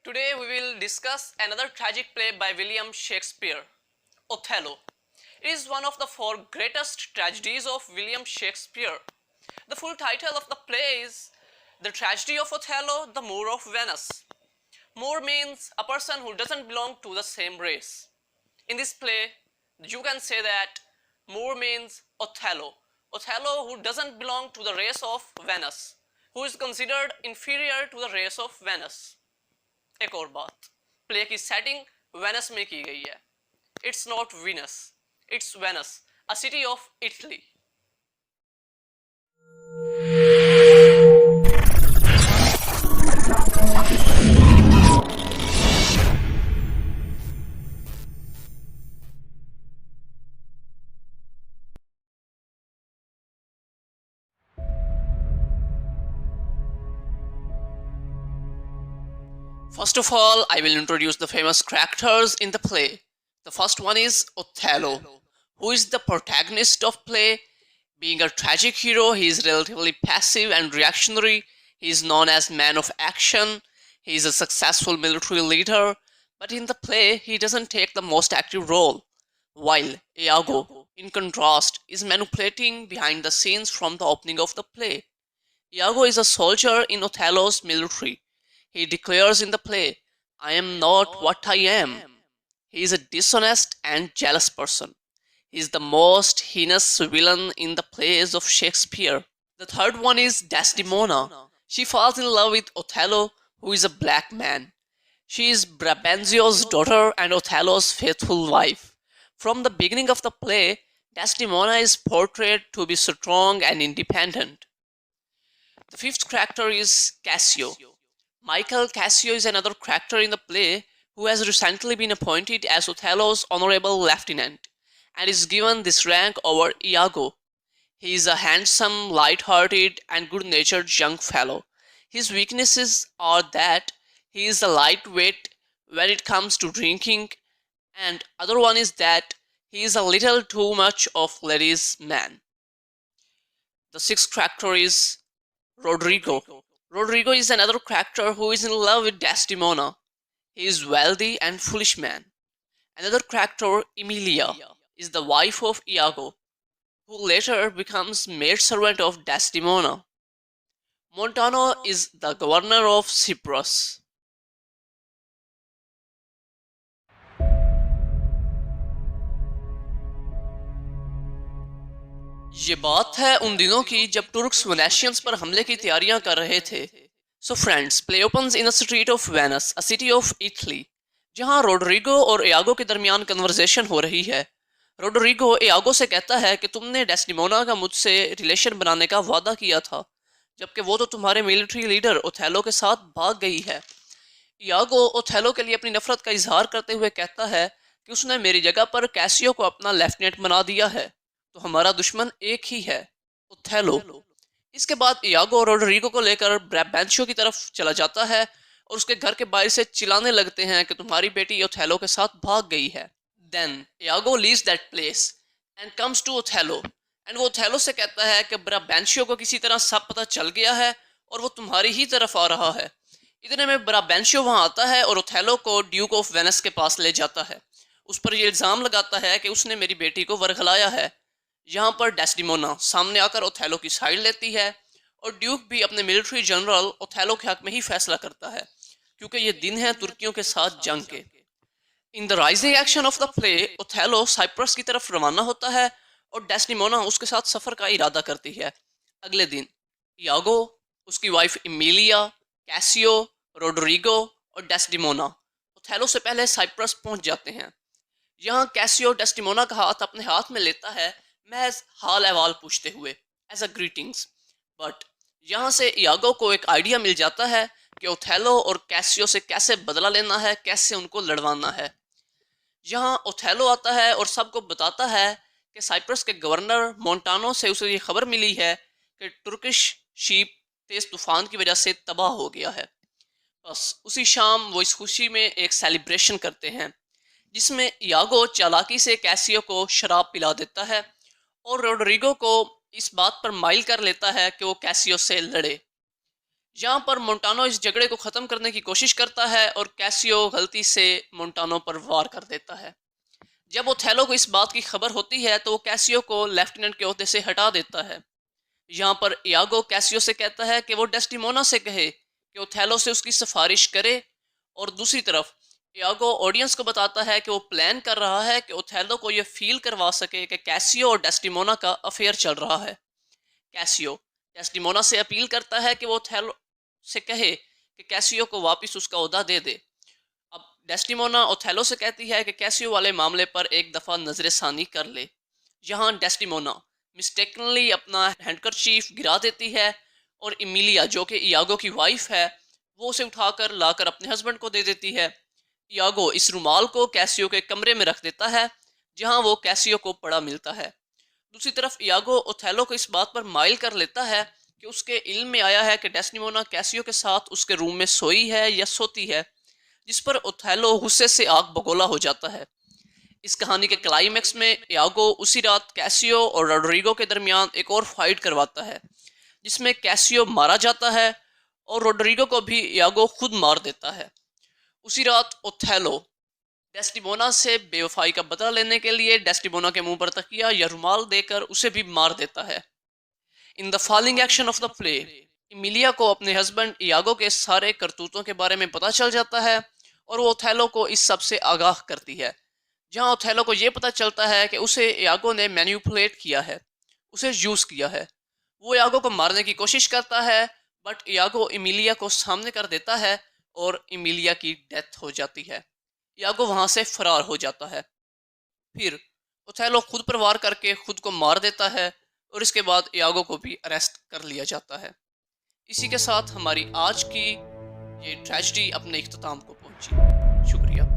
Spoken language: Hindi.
Today we will discuss another tragic play by William Shakespeare, Othello. It is one of the four greatest tragedies of William Shakespeare. The full title of the play is The Tragedy of Othello, the Moor of Venice. Moor means a person who doesn't belong to the same race. In this play, you can say that Moor means Othello. Othello who doesn't belong to the race of Venus, who is considered inferior to the race of Venus. एक और बात, प्ले की सेटिंग वेनस में की गई है. It's not Venus, it's Venice, a city of Italy. First of all, I will introduce the famous characters in the play. The first one is Othello, who is the protagonist of play. Being a tragic hero, he is relatively passive and reactionary. He is known as man of action. He is a successful military leader, but in the play, he doesn't take the most active role. While Iago, in contrast, is manipulating behind the scenes from the opening of the play. Iago is a soldier in Othello's military. He declares in the play, I am not what I am. He is a dishonest and jealous person. He is the most heinous villain in the plays of Shakespeare. The third one is Desdemona. She falls in love with Othello, who is a black man. She is Brabantio's daughter and Othello's faithful wife. From the beginning of the play, Desdemona is portrayed to be strong and independent. The fifth character is Cassio. Michael Cassio is another character in the play who has recently been appointed as Othello's honorable lieutenant and is given this rank over Iago. He is a handsome, light-hearted and good-natured young fellow. His weaknesses are that he is a lightweight when it comes to drinking, and other one is that he is a little too much of ladies' man. The sixth character is Roderigo. Roderigo is another character who is in love with Desdemona. He is wealthy and foolish man. Another character, Emilia, is the wife of Iago, who later becomes maidservant of Desdemona. Montano is the governor of Cyprus. ये बात है उन दिनों की जब तुर्क्स वेनेशियंस पर हमले की तैयारियां कर रहे थे. So friends, play opens in the street of Venice, a city of Italy, जहां रोड्रिगो और इयागो के दरमियान कन्वर्सेशन हो रही है. रोड्रिगो इयागो से कहता है कि तुमने डेस्डिमोना का मुझसे रिलेशन बनाने का वादा किया था, जबकि वो तो तुम्हारे मिलिट्री लीडर ओथेलो के साथ भाग गई है. इयागो ओथेलो के लिए अपनी नफरत का इजहार करते हुए कहता है कि उसने मेरी जगह पर कैसियो को अपना लेफ्टिनेंट बना दिया है, तो हमारा दुश्मन एक ही है, ओथेलो. इसके बाद इयागो रोड्रिगो को लेकर ब्राबैंशियो की तरफ चला जाता है और उसके घर के बाहर से चिल्लाने लगते हैं कि तुम्हारी बेटी ओथेलो के साथ भाग गई है. Then Iago leaves that place and comes to Othello, and वो ओथेलो से कहता है कि ब्राबैंशियो को किसी तरह सब पता चल गया है और वो तुम्हारी ही तरफ आ रहा है. इतने में ब्राबैंशियो वहां आता है और ओथेलो को ड्यूक ऑफ वेनिस के पास ले जाता है. उस पर यह इल्ज़ाम लगाता है कि उसने मेरी बेटी को वरगलाया है. यहाँ पर डेस्डिमोना सामने आकर ओथेलो की साइड लेती है और ड्यूक भी अपने मिलिट्री जनरल ओथेलो के हक में ही फैसला करता है, क्योंकि ये दिन है तुर्कियों के साथ जंग के. In the rising action of the play, Othello Cyprus की तरफ रवाना होता है और डेस्डिमोना उसके साथ सफर का इरादा करती है. अगले दिन इयागो, उसकी वाइफ इमिलिया, कैसियो, रोड्रिगो और डेस्डिमोना ओथेलो से पहले साइप्रस पहुंच जाते हैं. यहाँ कैसियो डेस्डिमोना का हाथ अपने हाथ में लेता है, महज हाल अहवाल पूछते हुए, एज अ ग्रीटिंग्स. बट यहाँ से इयागो को एक आइडिया मिल जाता है कि ओथेलो और कैसियो से कैसे बदला लेना है, कैसे उनको लड़वाना है. यहाँ ओथेलो आता है और सबको बताता है कि साइप्रस के गवर्नर मोंटानो से उसे ये खबर मिली है कि तुर्किश शीप तेज तूफान की वजह से तबाह हो गया है. बस उसी शाम वो इस खुशी में एक सेलिब्रेशन करते हैं, जिसमें इयागो चालाकी से कैसियो को शराब पिला देता है और रोड्रिगो को इस बात पर माइल कर लेता है कि वो कैसियो से लड़े. जहाँ पर मोंटानो इस झगड़े को ख़त्म करने की कोशिश करता है और कैसियो गलती से मोंटानो पर वार कर देता है। जब ओथेलो को इस बात की खबर होती है तो वो कैसियो को लेफ्टिनेंट के ओहदे से हटा देता है। यहाँ पर यागो कैसियो से कहता है कि वो डेस्टिमोना से कहे कि ओथेलो से उसकी सिफारिश करे, और दूसरी तरफ यागो ऑडियंस को बताता है कि वो प्लान कर रहा है कि ओथेलो को ये फील करवा सके कि कैसियो और डेस्टिमोना का अफेयर चल रहा है। कैसियो डेस्टिमोना से अपील करता है कि वो ओथेलो से कहे कि कैसियो को वापस उसका ओहदा दे दे। अब डेस्टिमोना ओथेलो से कहती है कि कैसियो वाले मामले पर एक दफ़ा नजरसानी कर ले। यहाँ डेस्टिमोना मिस्टेकनली अपना हैंडकरचीफ गिरा देती है और इमिलिया जो कि इयागो की वाइफ है वो उसे उठाकर लाकर अपने हस्बैंड को दे देती है। इयागो इस रुमाल को कैसियो के कमरे में रख देता है जहाँ वो कैसियो को पड़ा मिलता है। दूसरी तरफ इयागो ओथेलो को इस बात पर माइल कर लेता है कि उसके इल्म में आया है कि डेस्टिमोना कैसियो के साथ उसके रूम में सोई है या सोती है, जिस पर ओथेलो गुस्से से आग बगोला हो जाता है। इस कहानी के क्लाइमैक्स में यागो उसी रात कैसियो और रोड्रिगो के दरमियान एक और फाइट करवाता है जिसमें कैसियो मारा जाता है और रोड्रिगो को भी यागो खुद मार देता है। उसी रात ओथेलो डेस्टिमोना से बेवफाई का बदला लेने के लिए डेस्टिमोना के मुंह पर तकिया या रुमाल देकर उसे भी मार देता है। In the following action of the play Emilia को अपने हस्बैंड यागो के सारे करतूतों के बारे में पता चल जाता है और वो ओथेलो को इस सब से आगाह करती है। जहां ओथेलो को यह पता चलता है कि उसे यागो ने मैन्युपुलेट किया है, उसे यूज किया है। वो यागो को मारने की कोशिश करता है बट यागो इमिलिया को सामने कर देता है और इमिलिया की डेथ हो जाती है। यागो वहां से फरार हो जाता है। फिर ओथेलो खुद पर वार करके खुद को मार देता है और इसके बाद यागो को भी अरेस्ट कर लिया जाता है। इसी के साथ हमारी आज की ये ट्रेजेडी अपने इख्तिताम को पहुंची। शुक्रिया।